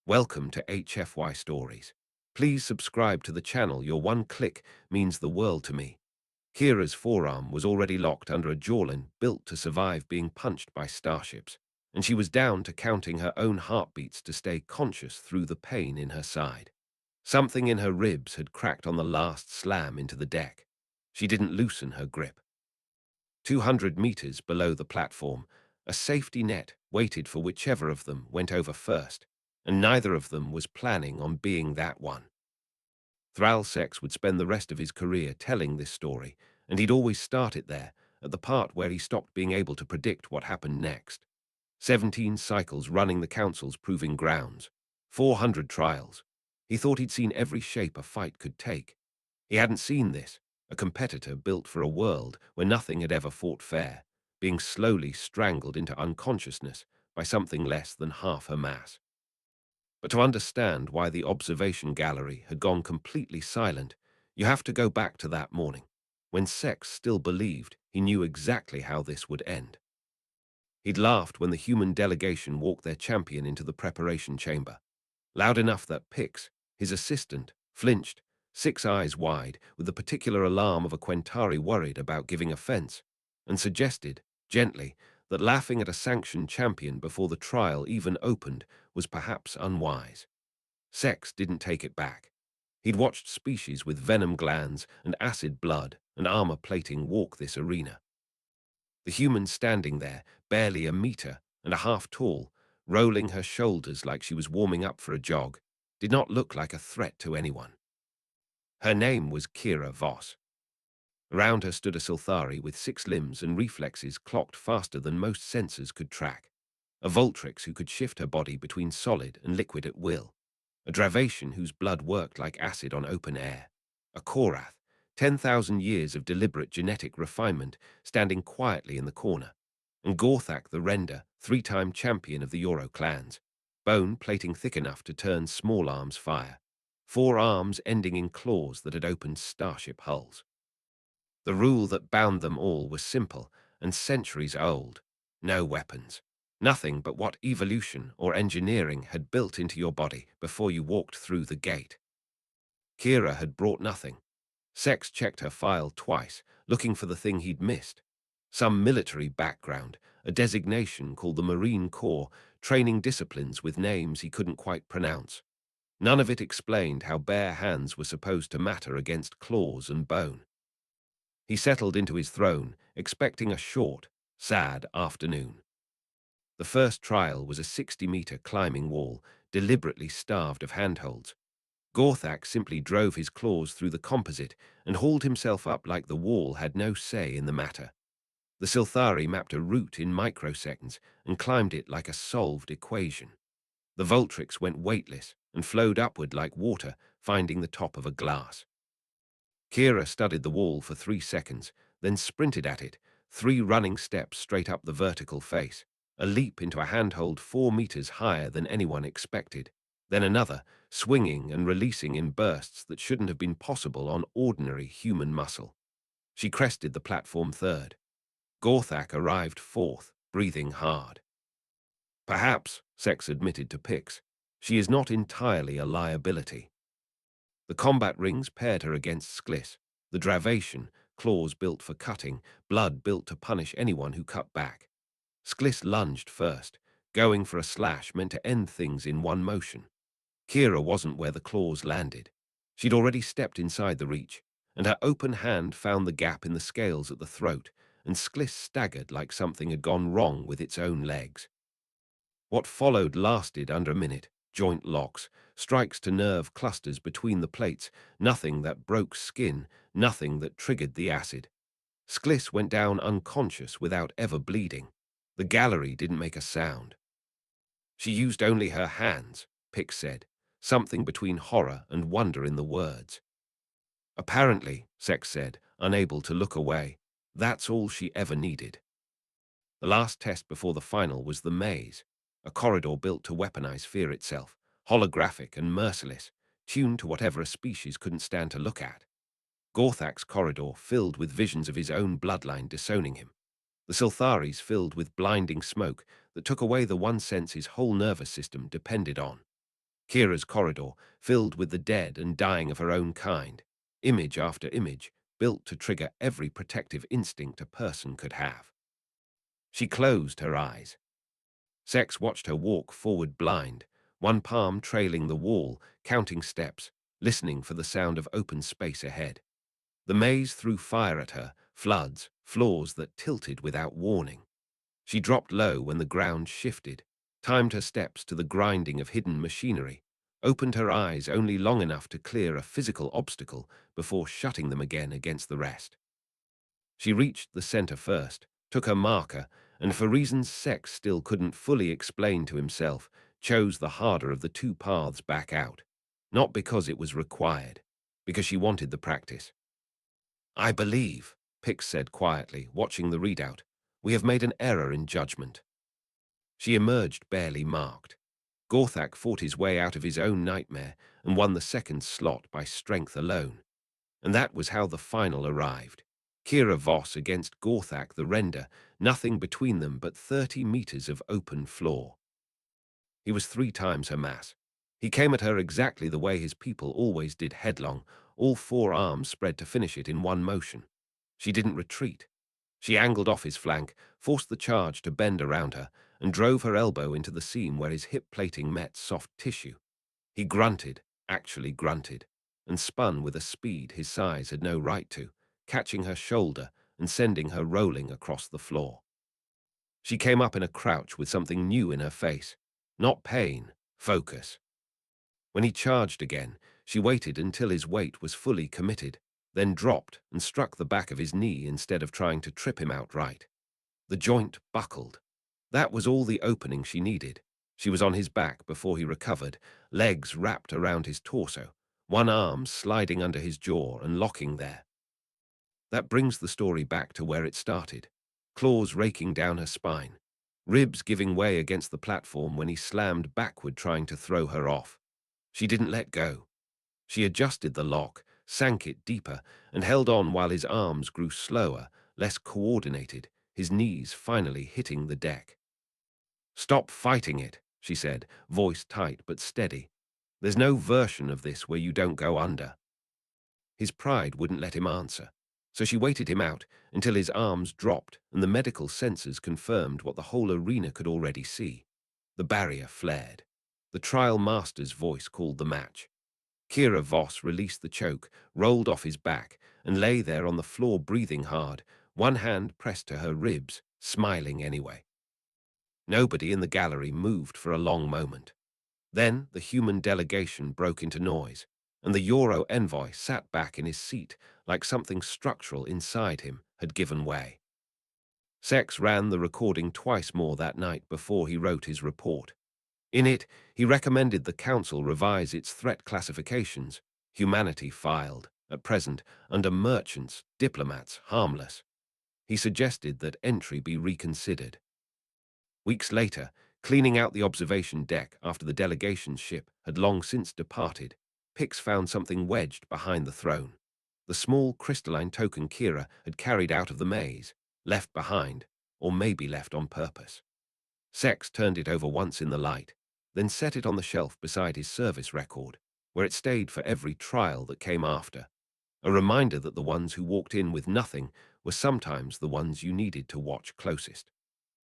Welcome to HFY Stories. Please subscribe to the channel. Your one click means the world to me. Kira's forearm was already locked under a javelin built to survive being punched by starships, and she was down to counting her own heartbeats to stay conscious through the pain in her side. Something in her ribs had cracked on the last slam into the deck. She didn't loosen her grip. 200 meters below the platform, a safety net waited for whichever of them went over first, and neither of them was planning on being that one. Thrallsex would spend the rest of his career telling this story, and he'd always start it there, at the part where he stopped being able to predict what happened next. 17 cycles running the Council's proving grounds. 400 trials. He thought he'd seen every shape a fight could take. He hadn't seen this, a competitor built for a world where nothing had ever fought fair, being slowly strangled into unconsciousness by something less than half her mass. But to understand why the observation gallery had gone completely silent, you have to go back to that morning, when Sex still believed he knew exactly how this would end. He'd laughed when the human delegation walked their champion into the preparation chamber, loud enough that Pix, his assistant, flinched, 6 eyes wide, with the particular alarm of a Quentari worried about giving offense, and suggested, gently, that laughing at a sanctioned champion before the trial even opened was perhaps unwise. Sex didn't take it back. He'd watched species with venom glands and acid blood and armor plating walk this arena. The human standing there, barely a meter and a half tall, rolling her shoulders like she was warming up for a jog, did not look like a threat to anyone. Her name was Kira Voss. Around her stood a Silthari with 6 limbs and reflexes clocked faster than most sensors could track, a Voltrix who could shift her body between solid and liquid at will, a Dravation whose blood worked like acid on open air, a Korath, 10,000 years of deliberate genetic refinement standing quietly in the corner, and Gorthak the Render, 3-time champion of the Euro clans, bone plating thick enough to turn small arms fire, 4 arms ending in claws that had opened starship hulls. The rule that bound them all was simple and centuries old: no weapons. Nothing but what evolution or engineering had built into your body before you walked through the gate. Kira had brought nothing. Sex checked her file twice, looking for the thing he'd missed. Some military background, a designation called the Marine Corps, training disciplines with names he couldn't quite pronounce. None of it explained how bare hands were supposed to matter against claws and bone. He settled into his throne, expecting a short, sad afternoon. The first trial was a 60-meter climbing wall, deliberately starved of handholds. Gorthak simply drove his claws through the composite and hauled himself up like the wall had no say in the matter. The Silthari mapped a route in microseconds and climbed it like a solved equation. The Voltrix went weightless and flowed upward like water, finding the top of a glass. Kira studied the wall for 3 seconds, then sprinted at it, 3 running steps straight up the vertical face, a leap into a handhold 4 meters higher than anyone expected, then another, swinging and releasing in bursts that shouldn't have been possible on ordinary human muscle. She crested the platform third. Gorthak arrived fourth, breathing hard. Perhaps, Sex admitted to Pix, she is not entirely a liability. The combat rings paired her against Skliss, the Dravation, claws built for cutting, blood built to punish anyone who cut back. Skliss lunged first. Going for a slash meant to end things in one motion. Kira wasn't where the claws landed. She'd already stepped inside the reach, and her open hand found the gap in the scales at the throat, and Skliss staggered like something had gone wrong with its own legs. What followed lasted under a minute: joint locks, strikes to nerve clusters between the plates, nothing that broke skin, nothing that triggered the acid. Skliss went down unconscious without ever bleeding. The gallery didn't make a sound. She used only her hands, Pix said, something between horror and wonder in the words. Apparently, Sex said, unable to look away, that's all she ever needed. The last test before the final was the maze, a corridor built to weaponize fear itself, holographic and merciless, tuned to whatever a species couldn't stand to look at. Gorthak's corridor filled with visions of his own bloodline disowning him. The Siltharis filled with blinding smoke that took away the one sense his whole nervous system depended on. Kira's corridor filled with the dead and dying of her own kind, image after image, built to trigger every protective instinct a person could have. She closed her eyes. Sex watched her walk forward blind, one palm trailing the wall, counting steps, listening for the sound of open space ahead. The maze threw fire at her, floods, floors that tilted without warning. She dropped low when the ground shifted, timed her steps to the grinding of hidden machinery, opened her eyes only long enough to clear a physical obstacle before shutting them again against the rest. She reached the center first, took her marker, and for reasons Sex still couldn't fully explain to himself, chose the harder of the two paths back out. Not because it was required, because she wanted the practice. "I believe," Pix said quietly, watching the readout, "we have made an error in judgment." She emerged barely marked. Gorthak fought his way out of his own nightmare and won the second slot by strength alone. And that was how the final arrived. Kira Voss against Gorthak the Render, nothing between them but 30 meters of open floor. He was 3 times her mass. He came at her exactly the way his people always did, headlong, all 4 arms spread to finish it in one motion. She didn't retreat. She angled off his flank, forced the charge to bend around her, and drove her elbow into the seam where his hip plating met soft tissue. He grunted, actually grunted, and spun with a speed his size had no right to, catching her shoulder and sending her rolling across the floor. She came up in a crouch with something new in her face. Not pain, focus. When he charged again, she waited until his weight was fully committed, then dropped and struck the back of his knee instead of trying to trip him outright. The joint buckled. That was all the opening she needed. She was on his back before he recovered, legs wrapped around his torso, one arm sliding under his jaw and locking there. That brings the story back to where it started. Claws raking down her spine, ribs giving way against the platform when he slammed backward trying to throw her off. She didn't let go. She adjusted the lock, sank it deeper, and held on while his arms grew slower, less coordinated, his knees finally hitting the deck. "Stop fighting it," she said, voice tight but steady. "There's no version of this where you don't go under." His pride wouldn't let him answer, so she waited him out until his arms dropped and the medical sensors confirmed what the whole arena could already see. The barrier flared. The trial master's voice called the match. Kira Voss released the choke, rolled off his back, and lay there on the floor breathing hard, one hand pressed to her ribs, smiling anyway. Nobody in the gallery moved for a long moment. Then the human delegation broke into noise, and the Euro envoy sat back in his seat like something structural inside him had given way. Sex ran the recording twice more that night before he wrote his report. In it, he recommended the council revise its threat classifications. Humanity filed, at present, under merchants, diplomats, harmless. He suggested that entry be reconsidered. Weeks later, cleaning out the observation deck after the delegation's ship had long since departed, Pix found something wedged behind the throne. The small crystalline token Kira had carried out of the maze, left behind, or maybe left on purpose. Sex turned it over once in the light, then set it on the shelf beside his service record, where it stayed for every trial that came after, a reminder that the ones who walked in with nothing were sometimes the ones you needed to watch closest.